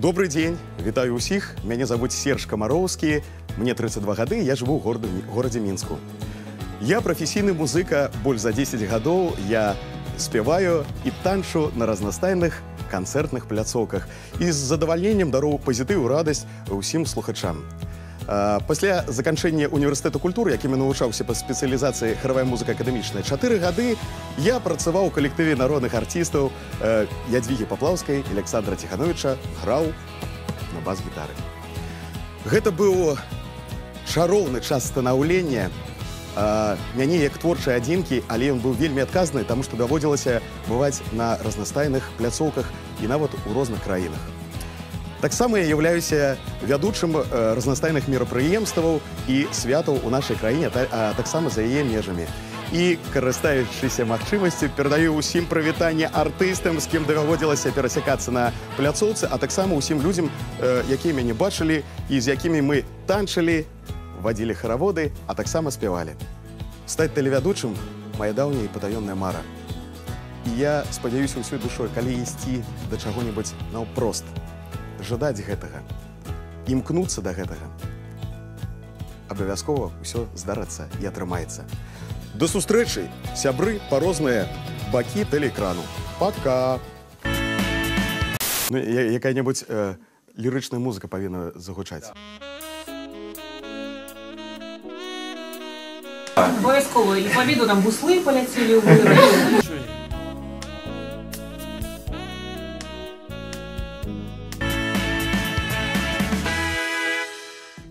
Добрый день, вітаю усіх. Меня зовут Серж Комароўскі, мне 32 гады, я живу в городе Мінску. Я професійны музыка, больш за 10 гадоў, я спяваю і танчу на разнастайных канцэртных пляцоўках і з задавальненнем дару пазітыў, радасць усім слухачам. Пасля заканчэння універсітэту культуры, якім я навучаўся па спецыялізацыі харавая музыка акадэмічная, 4 гады я працаваў у калектыве народных артыстаў Ядвігі Паплаўскай, Александра Тихановича, граў на бас-гітары. Гэта быў шароўны час станаўлення мяне як творчай адзінкі, але ён быў вельмі адказны, таму што даводзілася бываць на разнастайных пляцоўках і нават у розных краінах. Таксама я являюся вядучым разнастайных мерапрыемстваў і святаў у нашай краіне, а таксама за яе межамі. І, карыстаючыся магчымасцю, перадаю ўсім прывітанне артыстам, з кім даводзілася перасякацца на пляцоўцы, а таксама ўсім людзям, якія мяне бачылі і з якімі мы танчылі, вадзілі хараводы, а таксама спявалі. Стаць тэлевядучым – мая даўняя і патаёмная мара. І я спадзяюся ўсёй душой, калі ісці да чаго-небудзь наўпрост, жадаць гэтага, імкнуцца да гэтага. Абавязкова ўсё здарыцца і атрымаецца. До сустрэчы, сябры па розныя бакі тэлеэкрану. Пока! Якая-небудзь лірычная музыка павінна загучаць. Обов'язково. І по віду там бусли полетіли у вирі.